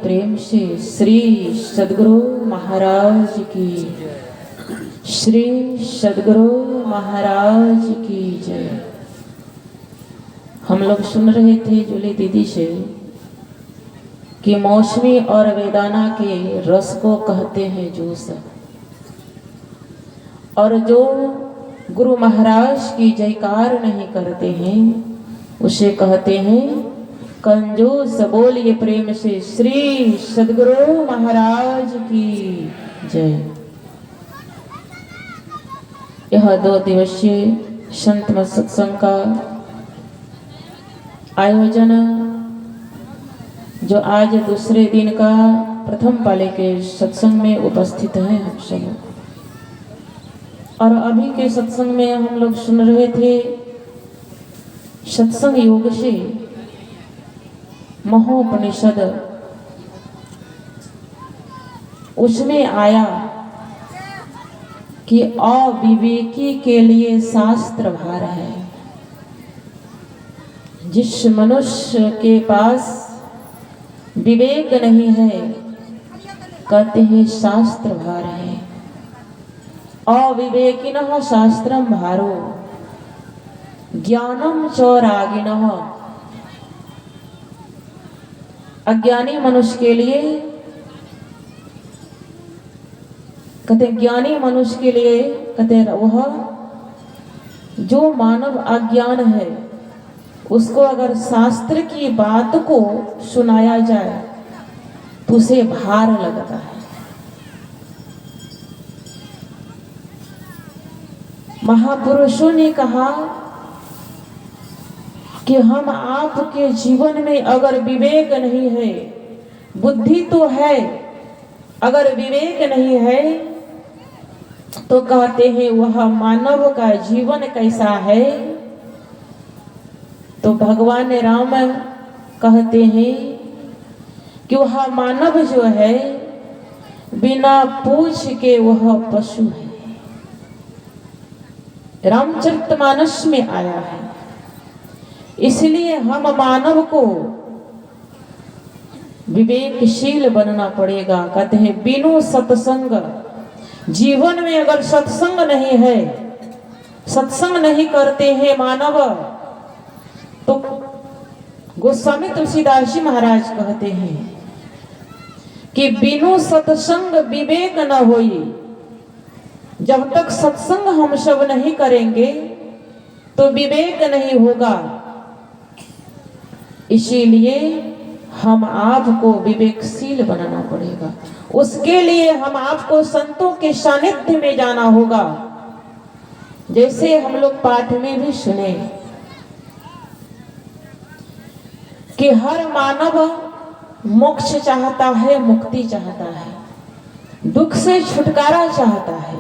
प्रेम से श्री सद्गुरु महाराज की, श्री सद्गुरु महाराज की जय। हम लोग सुन रहे थे जूली दीदी से कि मौसमी और वेदाना के रस को कहते हैं जूस, और जो गुरु महाराज की जयकार नहीं करते हैं उसे कहते हैं कंजूस। बोलिए प्रेम से श्री सद्गुरु महाराज की जय। यह 2 दिवसीय संत मत सत्संग का आयोजन जो आज दूसरे दिन का प्रथम पाले के सत्संग में उपस्थित है हम सब, और अभी के सत्संग में हम लोग सुन रहे थे सत्संग योग से महोपनिषद। उसमें आया कि अविवेकी के लिए शास्त्र भार है। जिस मनुष्य के पास विवेक नहीं है कहते हैं शास्त्र भार है। अविवेकिनः शास्त्रम भारो ज्ञानम चौरागिनः। अज्ञानी मनुष्य के लिए कहते, ज्ञानी मनुष्य के लिए कहते वह जो मानव अज्ञान है उसको अगर शास्त्र की बात को सुनाया जाए तो उसे भार लगता है। महापुरुषों ने कहा कि हम आपके जीवन में अगर विवेक नहीं है, बुद्धि तो है, अगर विवेक नहीं है तो कहते हैं वह मानव का जीवन कैसा है। तो भगवान राम कहते हैं कि वह मानव जो है बिना पूछ के वह पशु है। रामचरितमानस में आया है। इसलिए हम मानव को विवेकशील बनना पड़ेगा। कहते हैं बिनु सत्संग, जीवन में अगर सत्संग नहीं है, सत्संग नहीं करते हैं मानव, तो गोस्वामी तुलसीदास जी महाराज कहते हैं कि बिनु सत्संग विवेक न होई। जब तक सत्संग हम सब नहीं करेंगे तो विवेक नहीं होगा। इसीलिए हम आपको विवेकशील बनाना पड़ेगा। उसके लिए हम आपको संतों के सानिध्य में जाना होगा। जैसे हम लोग पाठ में भी सुने कि हर मानव मोक्ष चाहता है, मुक्ति चाहता है, दुख से छुटकारा चाहता है।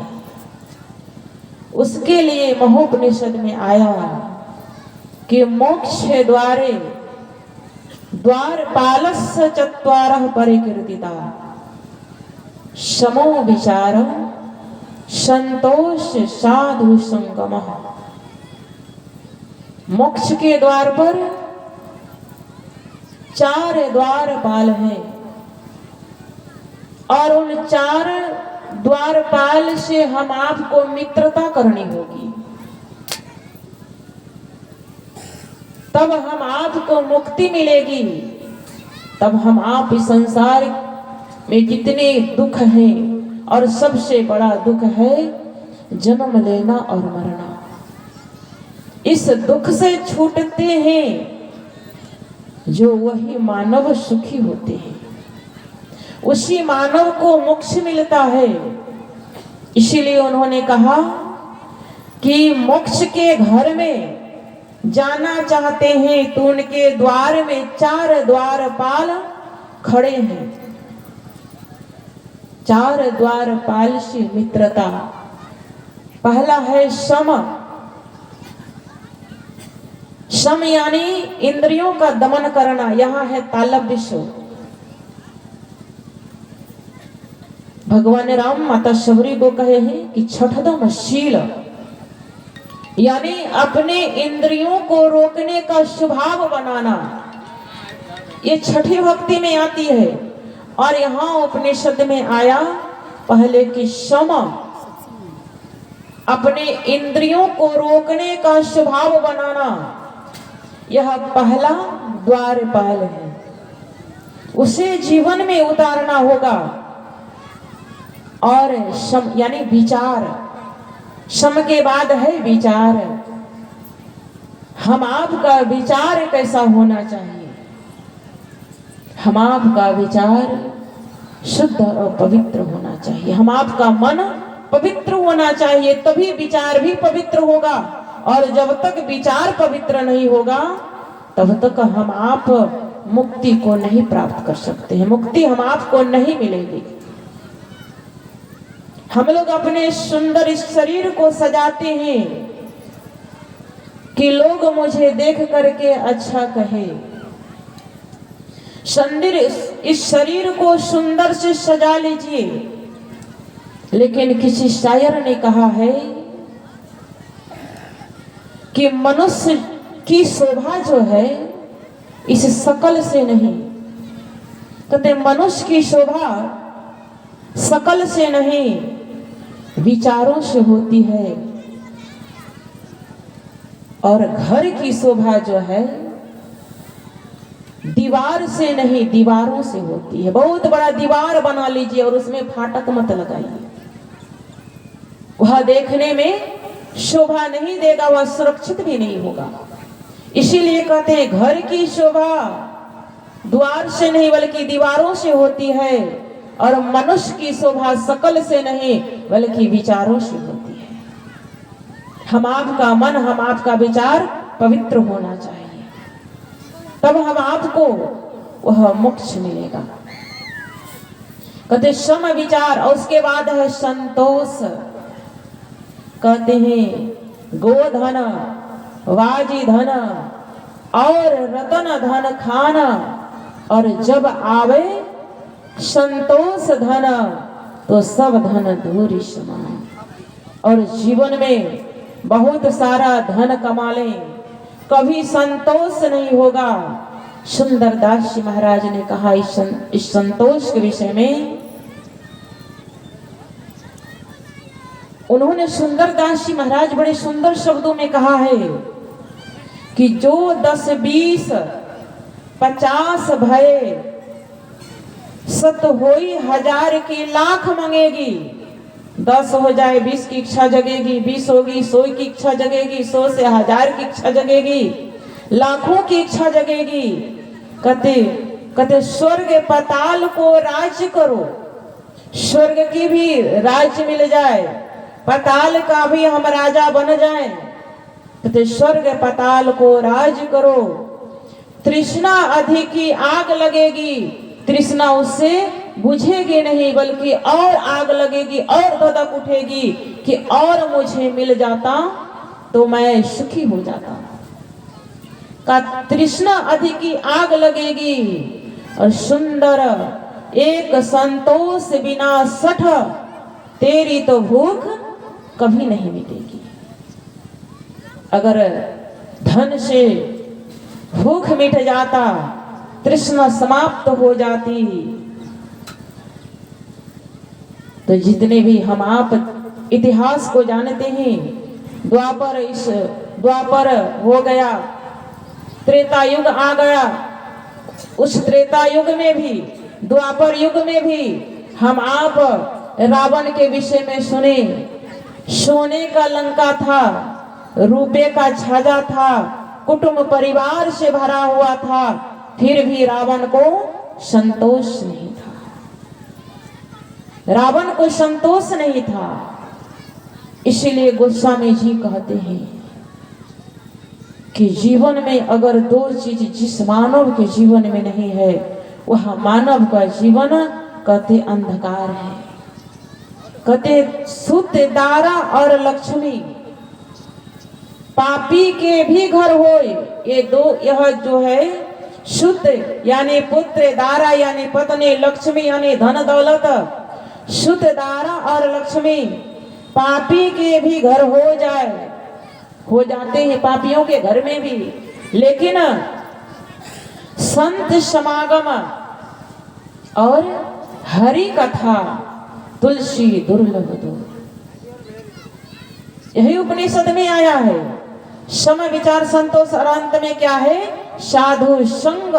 उसके लिए महोपनिषद में आया कि मोक्ष द्वारे द्वारपालस्य चत्वारः परिकीर्तिता समो विचारः संतोष साधु संगमः। मोक्ष के द्वार पर 4 द्वारपाल हैं, और उन 4 द्वारपाल से हम आपको मित्रता करनी होगी, तब हम आपको मुक्ति मिलेगी। तब हम आप इस संसार में जितने दुख हैं, और सबसे बड़ा दुख है जन्म लेना और मरना, इस दुख से छूटते हैं जो वही मानव सुखी होते हैं। उसी मानव को मोक्ष मिलता है। इसीलिए उन्होंने कहा कि मोक्ष के घर में जाना चाहते हैं तो उनके द्वार में 4 द्वारपाल खड़े हैं। 4 द्वारपाल से मित्रता। पहला है सम। सम यानी इंद्रियों का दमन करना। यहाँ है तालव्य। भगवान राम माता शबरी को कहे हैं कि छठदम शील, यानी अपने इंद्रियों को रोकने का स्वभाव बनाना। ये छठी भक्ति में आती है। और यहाँ उपनिषद में आया पहले कि शम, अपने इंद्रियों को रोकने का स्वभाव बनाना, यह पहला द्वारपाल है। उसे जीवन में उतारना होगा। और शम यानी विचार, शम के बाद है विचार। हम आपका विचार कैसा होना चाहिए? हम आपका विचार शुद्ध और पवित्र होना चाहिए। हम आपका मन पवित्र होना चाहिए, तभी विचार भी पवित्र होगा। और जब तक विचार पवित्र नहीं होगा तब तक हम आप मुक्ति को नहीं प्राप्त कर सकते हैं। मुक्ति हम आपको नहीं मिलेगी। हम लोग अपने सुंदर इस शरीर को सजाते हैं कि लोग मुझे देख करके अच्छा कहे। सुंदर इस शरीर को सुंदर से सजा लीजिए, लेकिन किसी शायर ने कहा है कि मनुष्य की शोभा जो है इस शकल से नहीं, कहते मनुष्य की शोभा शकल से नहीं विचारों से होती है। और घर की शोभा जो है दीवार से नहीं दीवारों से होती है। बहुत बड़ा दीवार बना लीजिए और उसमें फाटक मत लगाइए, वह देखने में शोभा नहीं देगा, वह सुरक्षित भी नहीं होगा। इसीलिए कहते हैं घर की शोभा द्वार से नहीं बल्कि दीवारों से होती है, और मनुष्य की शोभा शकल से नहीं बल्कि विचारों से होती है। हम आपका मन, हम आपका विचार पवित्र होना चाहिए, तब हम आपको वह मोक्ष मिलेगा। कहते सम विचार, और उसके बाद है संतोष। कहते हैं गोधन, वाजी धन और रतन धन खाना, और जब आवे संतोष धन तो सब धन धूरी समान। और जीवन में बहुत सारा धन कमा लें, कभी संतोष नहीं होगा। सुंदरदास जी महाराज ने कहा इस संतोष के विषय में, उन्होंने सुंदरदास जी महाराज बड़े सुंदर शब्दों में कहा है कि जो 10 20 50 भये, सत होई 1000 की लाख मांगेगी। 10 हो जाए 20 की इच्छा जगेगी, 20 होगी 100 की इच्छा जगेगी, 100 से 1000 की इच्छा जगेगी, लाखों की इच्छा जगेगी। कहते स्वर्ग पाताल को राज्य करो, स्वर्ग की भी राज्य मिल जाए, पाताल का भी हम राजा बन जाए। कहते स्वर्ग पाताल को राज करो, तृष्णा अधिकी आग लगेगी, तृष्णा उससे बुझेगी नहीं बल्कि और आग लगेगी और धधक उठेगी कि और मुझे मिल जाता तो मैं सुखी हो जाता। का तृष्णा अधिकी आग लगेगी। और सुंदर एक संतोष बिना 60, तेरी तो भूख कभी नहीं मिटेगी। अगर धन से भूख मिट जाता, तृष्णा समाप्त हो जाती, तो जितने भी हम आप इतिहास को जानते हैं, द्वापर हो गया, त्रेता युग आ गया, उस त्रेता युग में भी, द्वापर युग में भी हम आप रावण के विषय में सुने। सोने का लंका था, रुपए का छाजा था, कुटुंब परिवार से भरा हुआ था, फिर भी रावण को संतोष नहीं था। रावण को संतोष नहीं था। इसीलिए गोस्वामी जी कहते हैं कि जीवन में अगर 2 चीज जिस मानव के जीवन में नहीं है, वह मानव का जीवन कहते अंधकार है। कहते सुत दारा और लक्ष्मी, पापी के भी घर होए, ये दो, यह जो है सुत यानी पुत्र, दारा यानी पत्नी, लक्ष्मी यानी धन दौलत, सुत दारा और लक्ष्मी पापी के भी घर हो जाए, हो जाते हैं पापियों के घर में भी, लेकिन संत समागम और हरि कथा तुलसी दुर्लभ दो। यही उपनिषद में आया है। सम विचार संतोष और अंत में क्या है? साधु संग